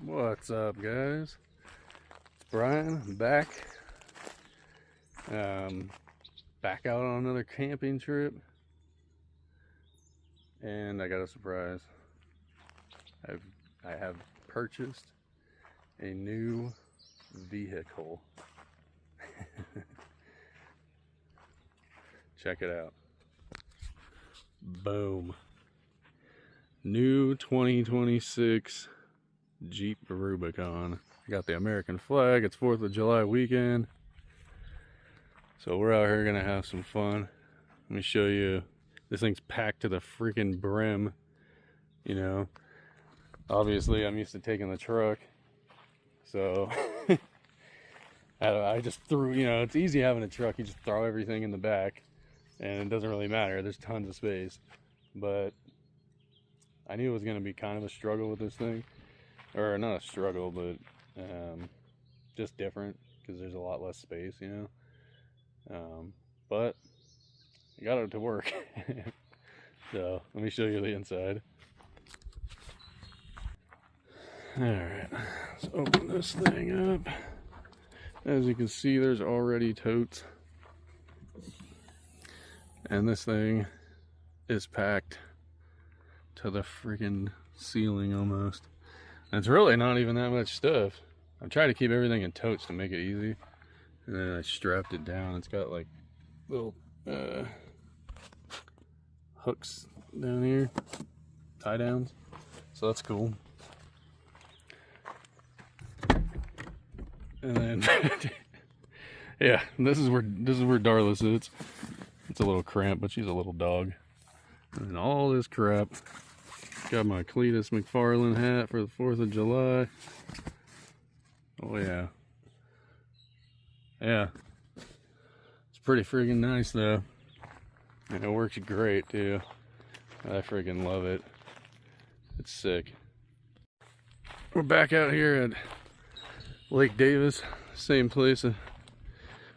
What's up, guys? It's Brian. I'm back. Back out on another camping trip. And I got a surprise. I have purchased a new vehicle. Check it out. Boom. New 2026 Jeep Rubicon. I got the American flag. It's 4th of July weekend. So we're out here gonna have some fun. Let me show you. This thing's packed to the freaking brim. You know, obviously I'm used to taking the truck. So I just threw, you know, it's easy having a truck. You just throw everything in the back and it doesn't really matter. There's tons of space. But I knew it was gonna be kind of a struggle with this thing. Or not a struggle, but just different because there's a lot less space, you know. But I got it to work. So let me show you the inside. Alright, let's open this thing up. As you can see, there's already totes. And this thing is packed to the freaking ceiling almost. And it's really not even that much stuff. I'm trying to keep everything in totes to make it easy. And then I strapped it down. It's got like little hooks down here, tie downs. So that's cool. And then yeah, this is where Darla sits. It's a little cramped, but she's a little dog. And then all this crap. Got my Cletus McFarlane hat for the 4th of July. Oh yeah. Yeah. It's pretty freaking nice though. And it works great too. I freaking love it. It's sick. We're back out here at Lake Davis. Same place.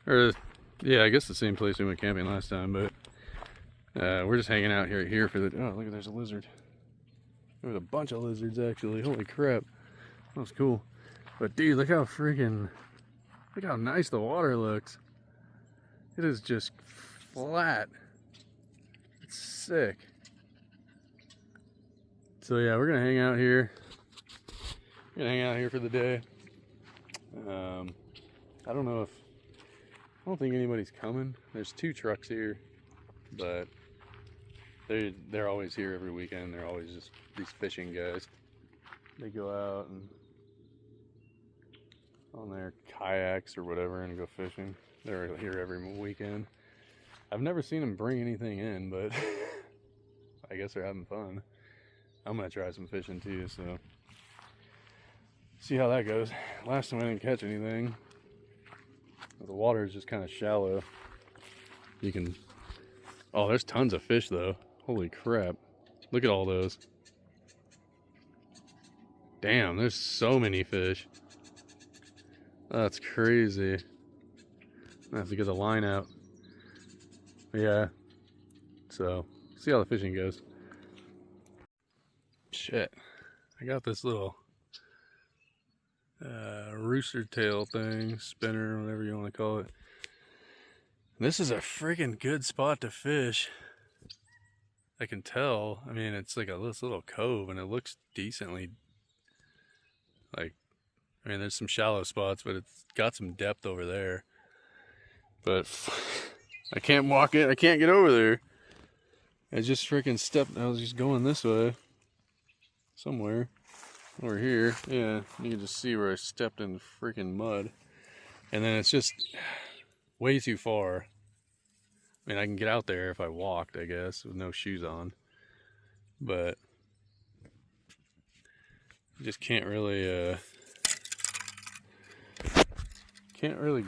Yeah, I guess the same place we went camping last time, but we're just hanging out here for the, oh look, there's a lizard. There was a bunch of lizards actually. Holy crap. That was cool. But dude, look how nice the water looks. It is just flat. It's sick. So yeah, we're gonna hang out here. We're gonna hang out here for the day. I don't think anybody's coming. There's 2 trucks here, but they're always here every weekend. They're always just these fishing guys. They go out and on their kayaks or whatever and go fishing. They're here every weekend. I've never seen them bring anything in, but I guess they're having fun. I'm gonna try some fishing too, so see how that goes. Last time I didn't catch anything. The water is just kind of shallow. You can, oh, there's tons of fish though. Holy crap. Look at all those. Damn, there's so many fish. That's crazy. I have to get the line out. Yeah. So, see how the fishing goes. Shit. I got this little rooster tail thing, spinner, whatever you want to call it. This is a freaking good spot to fish. I can tell. I mean, it's like this little cove and it looks decently, like, I mean, there's some shallow spots, but it's got some depth over there. But I can't walk it. I can't get over there. I just freaking stepped. I was just going this way. Somewhere. Over here. Yeah. You can just see where I stepped in freaking mud. And then it's just way too far. I mean, I can get out there if I walked, I guess, with no shoes on. But you just can't really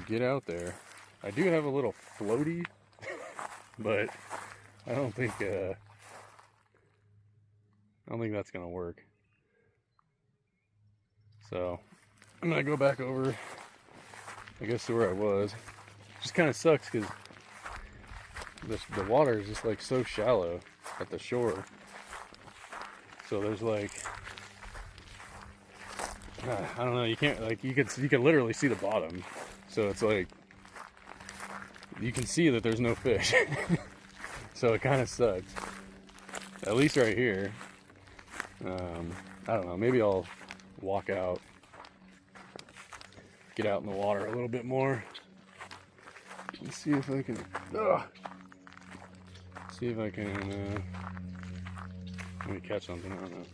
get out there. I do have a little floaty, but I don't think that's gonna work. So I'm gonna go back over, I guess, to where I was. It just kind of sucks because the water is just like so shallow at the shore. So there's like I don't know. You can't like you can literally see the bottom, so it's like you can see that there's no fish. So it kind of sucks. At least right here. I don't know. Maybe I'll walk out, get out in the water a little bit more, and see if I can. See if I can. Let me catch something. I don't know.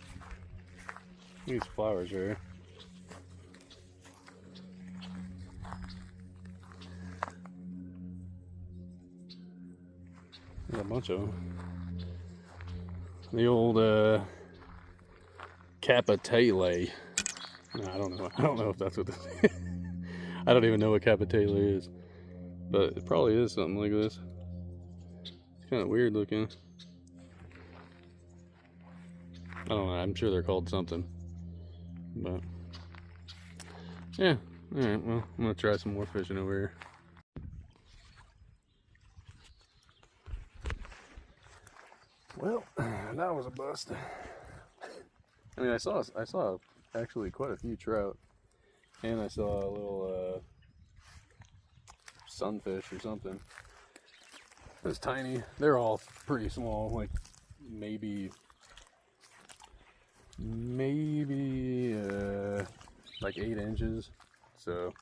These flowers here. There's a bunch of them. The old capitale. No, I don't know. I don't know if that's what this is. I don't even know what capitale is. But it probably is something like this. It's kind of weird looking. I don't know. I'm sure they're called something. But yeah. Alright, well, I'm going to try some more fishing over here. Well, that was a bust. I mean, I saw actually quite a few trout, and I saw a little sunfish or something. It was tiny. They're all pretty small, like maybe like 8 inches. So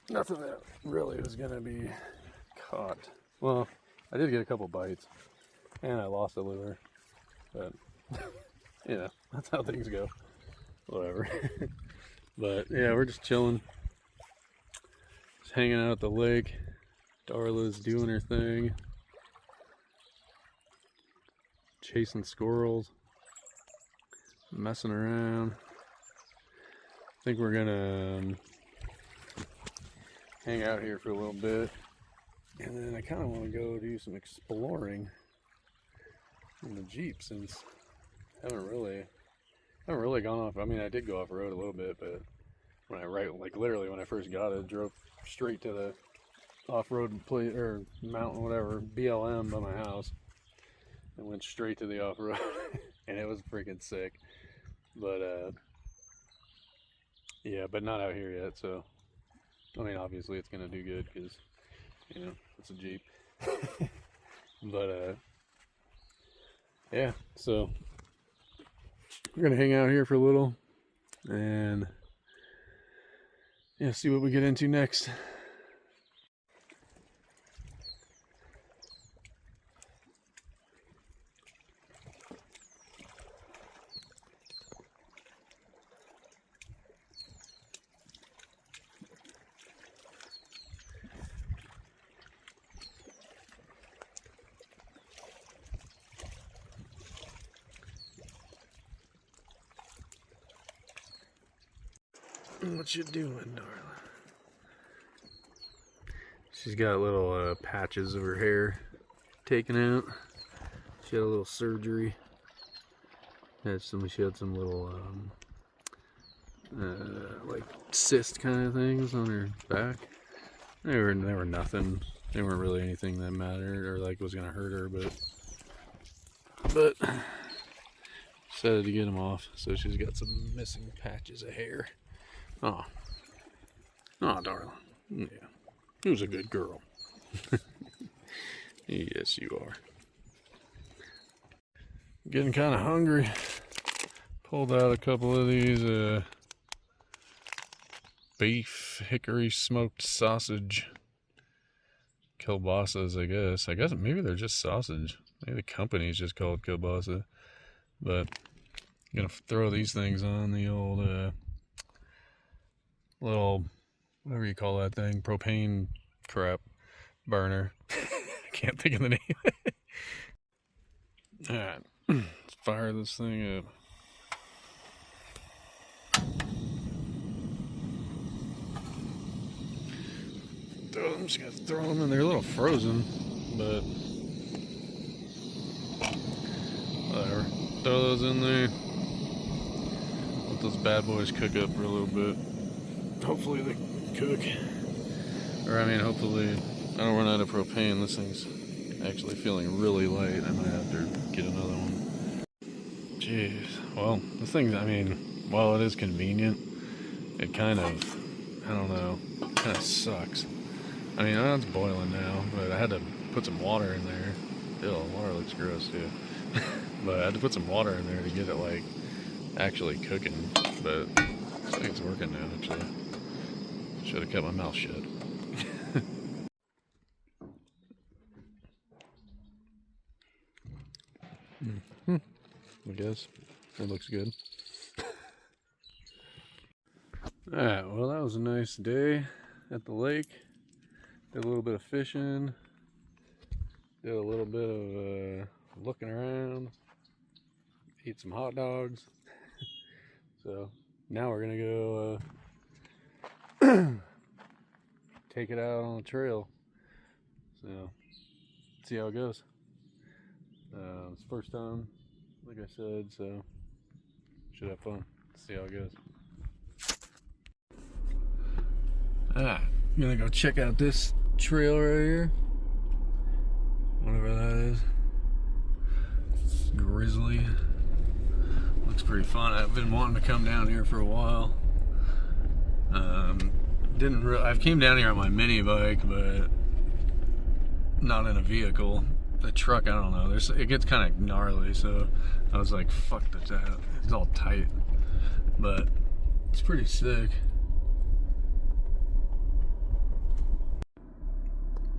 nothing that really was gonna be caught. Well, I did get a couple bites. And I lost a lure, but you know, that's how things go. Whatever. But yeah, we're just chilling, just hanging out at the lake. Darla's doing her thing, chasing squirrels, messing around. I think we're gonna hang out here for a little bit, and then I kind of want to go do some exploring in the Jeep, since I haven't really gone off. I mean, I did go off road a little bit, but when literally when I first got it, drove straight to the off-road place or mountain, whatever, BLM by my house, and went straight to the off-road, and it was freaking sick. But yeah, but not out here yet. So I mean, obviously it's gonna do good because you know it's a Jeep. But yeah, so we're gonna hang out here for a little and yeah, see what we get into next. What you doing, darling? She's got little patches of her hair taken out. She had a little surgery. She had some little like cyst kind of things on her back. They were nothing. They weren't really anything that mattered or like was gonna hurt her, but decided to get them off. So she's got some missing patches of hair. Oh, darling. Yeah, who's a good girl? Yes, you are. Getting kind of hungry. Pulled out a couple of these beef hickory smoked sausage kielbasas, I guess. I guess maybe they're just sausage. Maybe the company's just called kielbasa. But I'm gonna throw these things on the old little, whatever you call that thing, propane crap burner. I can't think of the name. Alright, let's fire this thing up. I'm just gonna throw them in there. A little frozen, but whatever. Throw those in there. Let those bad boys cook up for a little bit. Hopefully they cook. Or I mean, hopefully I don't run out of propane. This thing's actually feeling really light. I might have to get another one. Jeez. Well, this thing's, I mean, while it is convenient, it kind of, I don't know, kind of sucks. I mean, it's boiling now, but I had to put some water in there. Ew, water looks gross too. But I had to put some water in there to get it like actually cooking. But I think it's working now actually. Should have kept my mouth shut. I guess it looks good. Alright, well that was a nice day at the lake. Did a little bit of fishing. Did a little bit of looking around. Eat some hot dogs. So now we're gonna go take it out on the trail. So see how it goes. It's the first time, like I said, so should have fun. See how it goes. Alright, I'm gonna go check out this trail right here. Whatever that is. Grizzly. Looks pretty fun. I've been wanting to come down here for a while. I've came down here on my mini bike, but not in a vehicle. The truck, I don't know. It gets kind of gnarly, so I was like, fuck that. It's all tight. But it's pretty sick.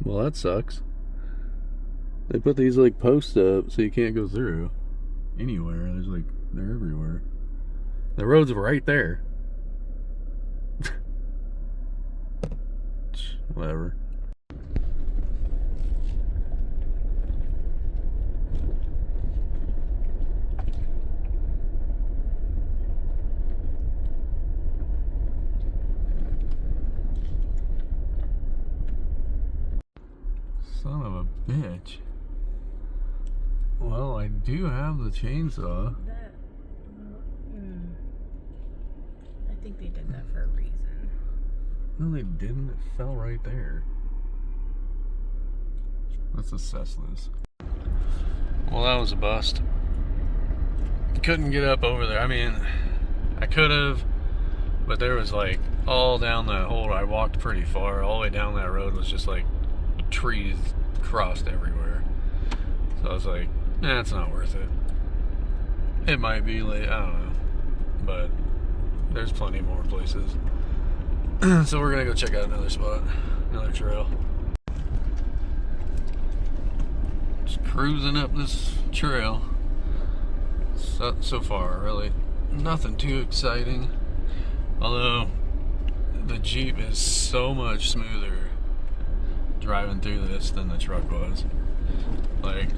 Well, that sucks. They put these like posts up so you can't go through anywhere. They're everywhere. The road's right there. Whatever. Son of a bitch. Well, I do have the chainsaw. I think they did that for a reason. No, they didn't. It fell right there. Let's assess this. Well, that was a bust. Couldn't get up over there. I mean, I could have, but there was like all down that whole, I walked pretty far. All the way down that road was just like trees crossed everywhere. So I was like, it's not worth it. It might be late, I don't know. But there's plenty more places. So we're gonna go check out another spot, another trail. Just cruising up this trail. So far, really nothing too exciting. Although the Jeep is so much smoother driving through this than the truck was. Like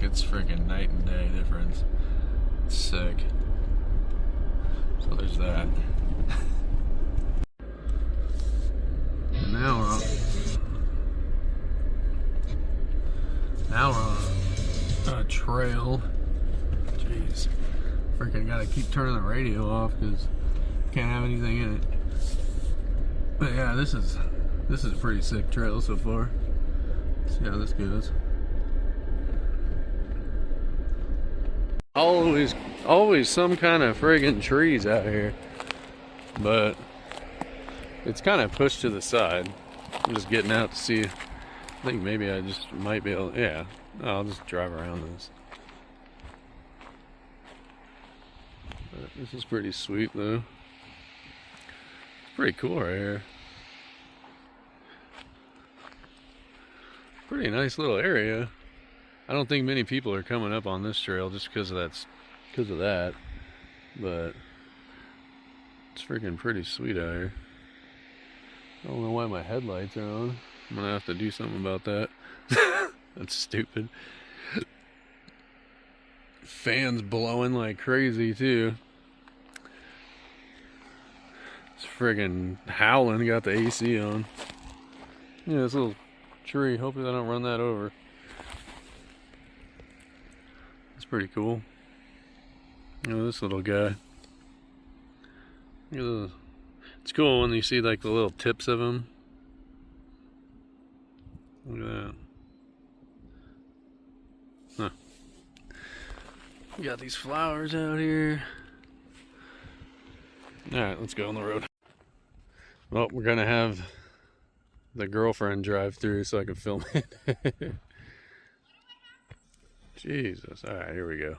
it's freaking night and day difference. It's sick. So there's that. And now we're on a trail. Jeez. Freaking gotta keep turning the radio off because can't have anything in it. But yeah, this is a pretty sick trail so far. Let's see how this goes. Always some kind of friggin' trees out here, but it's kind of pushed to the side. I'm just getting out to see. I think maybe I just might be able. Yeah, I'll just drive around this. But this is pretty sweet though. It's pretty cool right here. Pretty nice little area. I don't think many people are coming up on this trail just because of that, but it's freaking pretty sweet out here. I don't know why my headlights are on. I'm gonna have to do something about that. That's stupid. Fans blowing like crazy too. It's friggin' howling. Got the AC on. Yeah, this little tree. Hopefully I don't run that over. It's pretty cool. You know, this little guy. It's cool when you see like the little tips of them. Look at that. Huh. We got these flowers out here. Alright, let's go on the road. Well, we're gonna have the girlfriend drive through so I can film it. Jesus. Alright, here we go.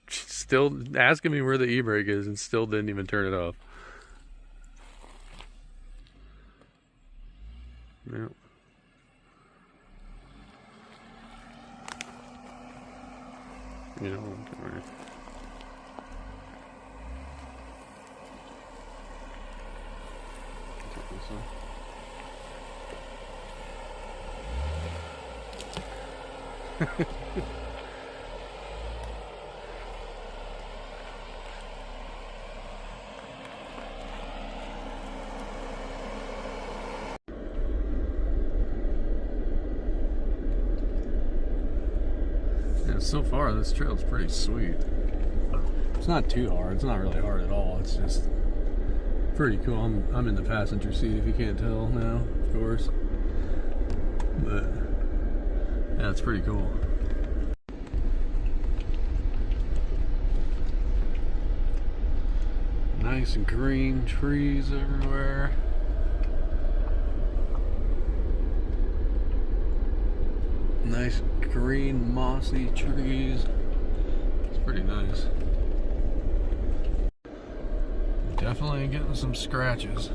She's still asking me where the e-brake is and still didn't even turn it off. Yep. You know, all right. Take this one. Yeah, so far this trail's pretty sweet. It's not too hard. It's not really hard at all. It's just pretty cool. I'm in the passenger seat if you can't tell now, of course. But yeah, it's pretty cool. Nice green trees everywhere. Nice green mossy trees. It's pretty nice. Definitely getting some scratches.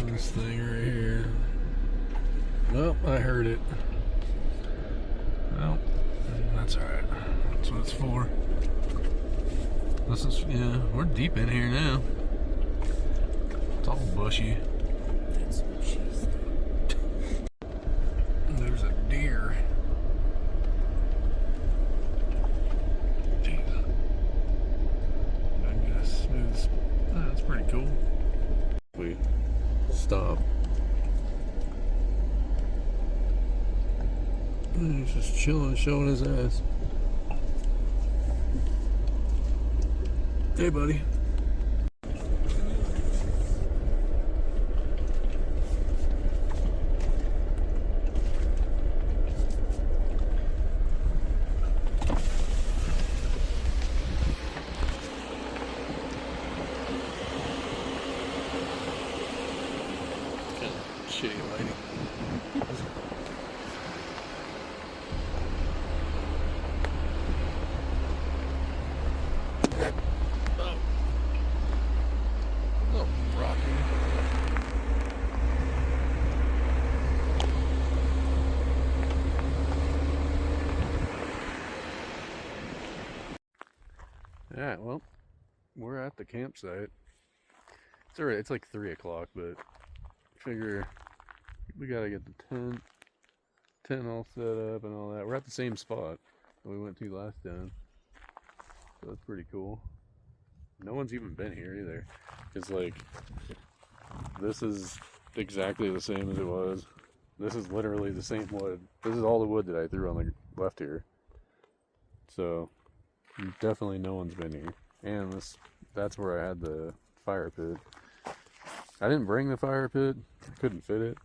This thing right here. Well, I heard it. Well, that's alright. That's what it's for. This is, yeah, we're deep in here now. It's all bushy. That's what she said. There's a deer. Jeez. I guess it's, that's pretty cool. We stop. And he's just chilling, showing his ass. Hey, buddy. Shitty lighting. Alright, well, we're at the campsite. It's alright, it's like 3 o'clock, but figure we gotta get the tent all set up and all that. We're at the same spot that we went to last time, so that's pretty cool. No one's even been here either. It's like, this is exactly the same as it was. This is literally the same wood. This is all the wood that I threw on the left here. So definitely no one's been here. And that's where I had the fire pit. I didn't bring the fire pit. I couldn't fit it.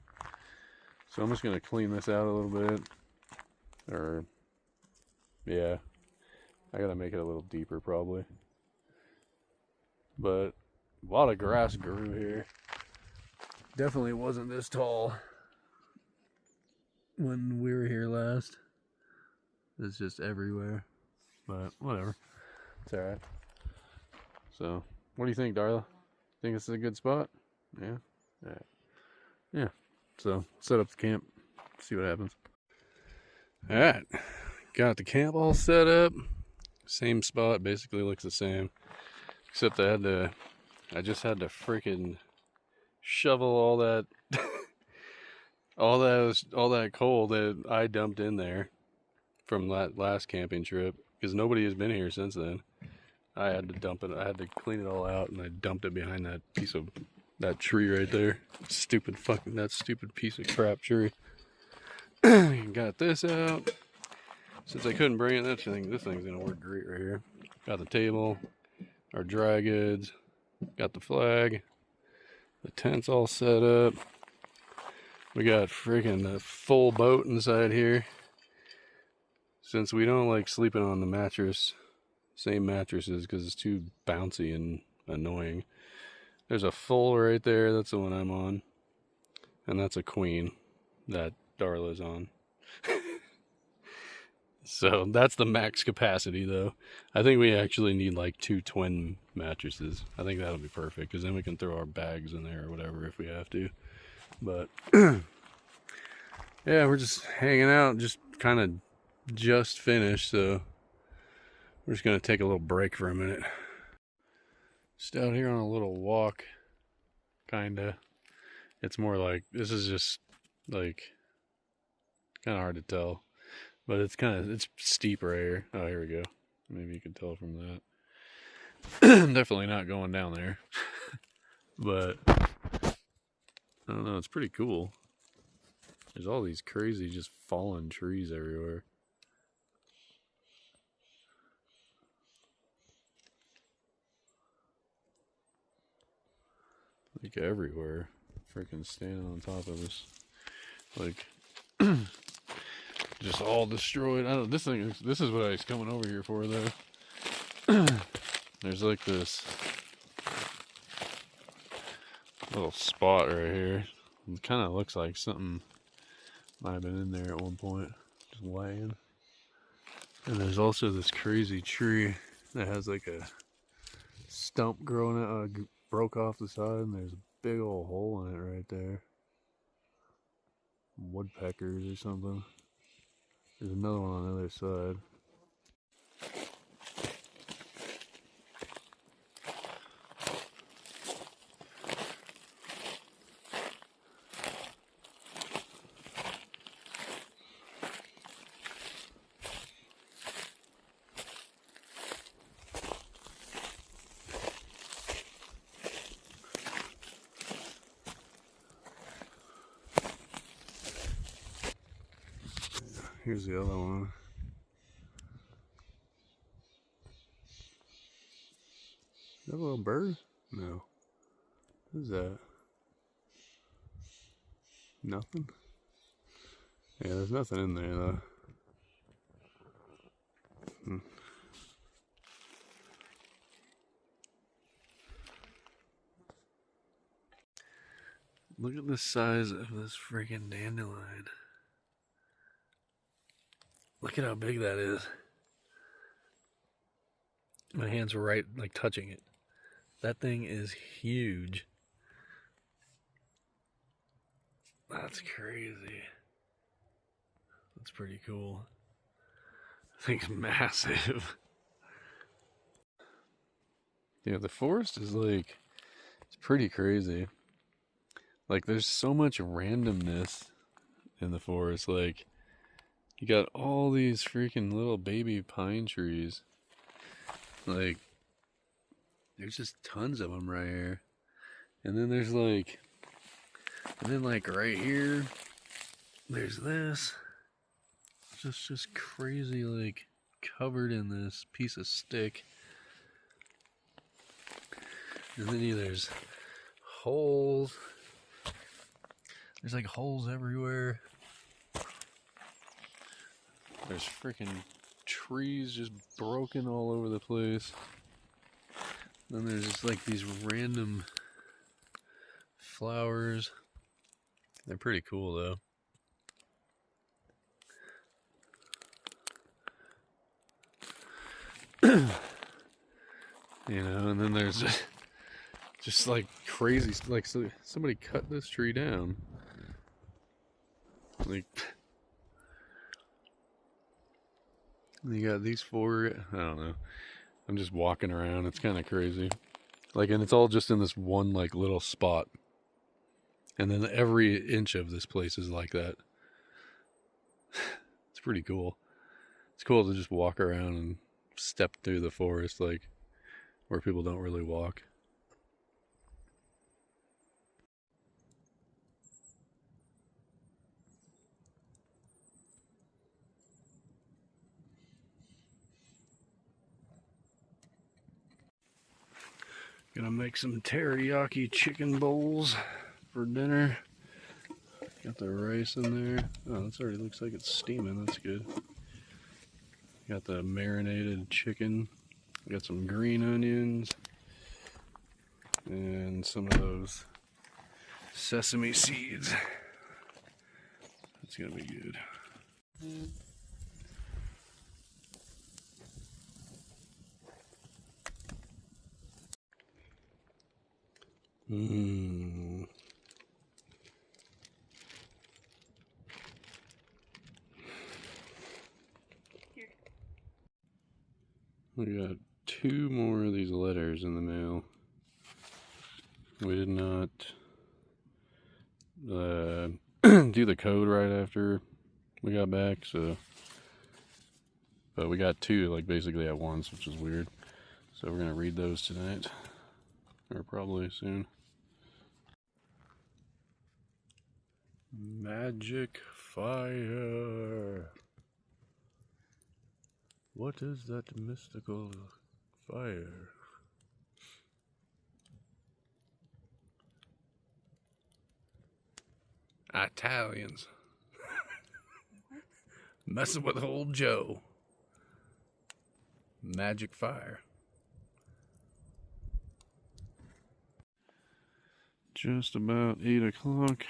So I'm just going to clean this out a little bit. Or, yeah. I got to make it a little deeper probably. But a lot of grass grew here. Definitely wasn't this tall when we were here last. It's just everywhere. But whatever. It's alright. So, what do you think, Darla? Think this is a good spot? Yeah? Alright. Yeah. So, set up the camp. See what happens. Alright. Got the camp all set up. Same spot. Basically looks the same. Except I just had to freaking shovel all that all that coal that I dumped in there from that last camping trip, because nobody has been here since then. I had to dump it. I had to clean it all out, and I dumped it behind that tree right there. That stupid piece of crap tree. Got this out. Since I couldn't bring it, this thing's gonna work great right here. Got the table, our dry goods, got the flag, the tent's all set up. We got freaking a full boat inside here. since we don't like sleeping on the mattress, same mattresses, because it's too bouncy and annoying. There's a full right there, that's the one I'm on. And that's a queen that Darla's on. So that's the max capacity though. I think we actually need like 2 twin mattresses. I think that'll be perfect, because then we can throw our bags in there or whatever if we have to. But yeah, we're just hanging out, just kind of just finished, so we're just gonna take a little break for a minute. Just out here on a little walk, kinda. It's more like, this is just like kind of hard to tell, but it's steep right here. Oh, here we go. Maybe you can tell from that. I'm definitely not going down there. But I don't know, it's pretty cool. There's all these crazy just fallen trees everywhere. Like everywhere. Freaking standing on top of this. Like just all destroyed. I don't, this is what I was coming over here for though. There's like this little spot right here. It kind of looks like something might have been in there at one point, just laying. And there's also this crazy tree that has like a stump growing out, broke off the side, and there's a big old hole in it right there. Woodpeckers or something. There's another one on the other side. Here's the other one. Is that a little bird? No. What is that? Nothing? Yeah, there's nothing in there though. Look at the size of this freaking dandelion. Look at how big that is. My hands were right, like touching it. That thing is huge. That's crazy. That's pretty cool. That thing's massive. Yeah, the forest is like, it's pretty crazy. Like, there's so much randomness in the forest. Like, you got all these freaking little baby pine trees. Like, there's just tons of them right here. And then there's like, right here, there's this. Just crazy, like, covered in this piece of stick. And then there's holes. There's like holes everywhere. There's freaking trees just broken all over the place. Then there's just like these random flowers. They're pretty cool though. You know, and then there's just like crazy, like, so somebody cut this tree down. Like, you got these 4, I don't know. I'm just walking around. It's kind of crazy. Like, and it's all just in this one, like, little spot. And then every inch of this place is like that. It's pretty cool. It's cool to just walk around and step through the forest, like, where people don't really walk. Gonna make some teriyaki chicken bowls for dinner. Got the rice in there. Oh, this already looks like it's steaming. That's good. Got the marinated chicken. Got some green onions. And some of those sesame seeds. It's gonna be good. Mmm. We got 2 more of these letters in the mail. We did not do the code right after we got back, so but we got 2 like basically at once, which is weird. So we're gonna read those tonight, or probably soon. Magic fire. What is that mystical fire? Italians. Messing with old Joe. Magic fire. Just about 8 o'clock.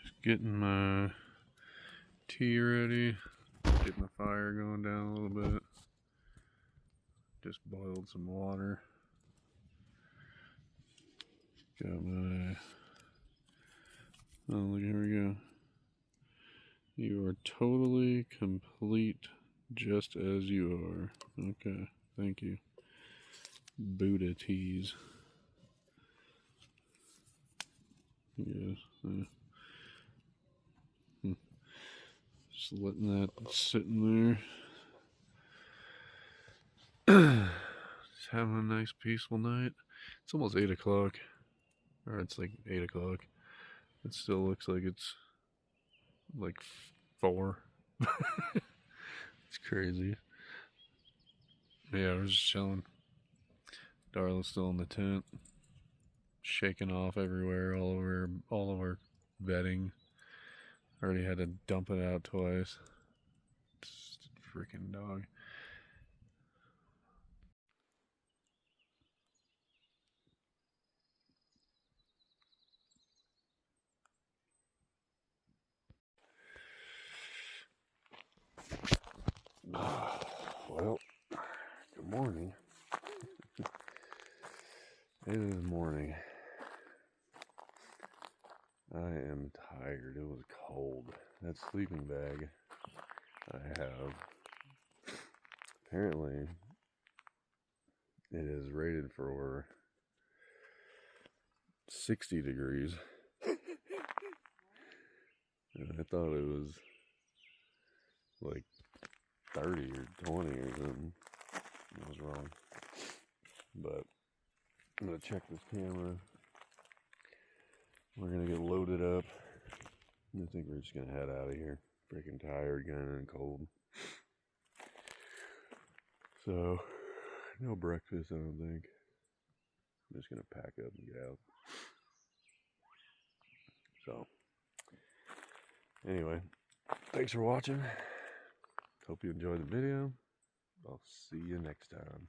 Just getting my tea ready. Get my fire going down a little bit. Just boiled some water. Got my... Oh, look, here we go. You are totally complete just as you are. Okay, thank you. Buddha teas. Yes. Just letting that sit in there. Just having a nice peaceful night. It's almost 8 o'clock. Or it's like 8 o'clock. It still looks like it's like 4. It's crazy. Yeah, we're just chilling. Darla's still in the tent. Shaking off everywhere, all of our bedding. Already had to dump it out twice. Just a freaking dog. Well, good morning. It is morning. I am tired. It was cold. That sleeping bag I have, apparently it is rated for 60 degrees. And I thought it was like 30 or 20 or something. I was wrong. But I'm gonna check this camera. We're gonna get loaded up. I think we're just gonna head out of here. Freaking tired, kinda, and cold. So, no breakfast, I don't think. I'm just gonna pack up and get out. So, anyway, thanks for watching. Hope you enjoyed the video. I'll see you next time.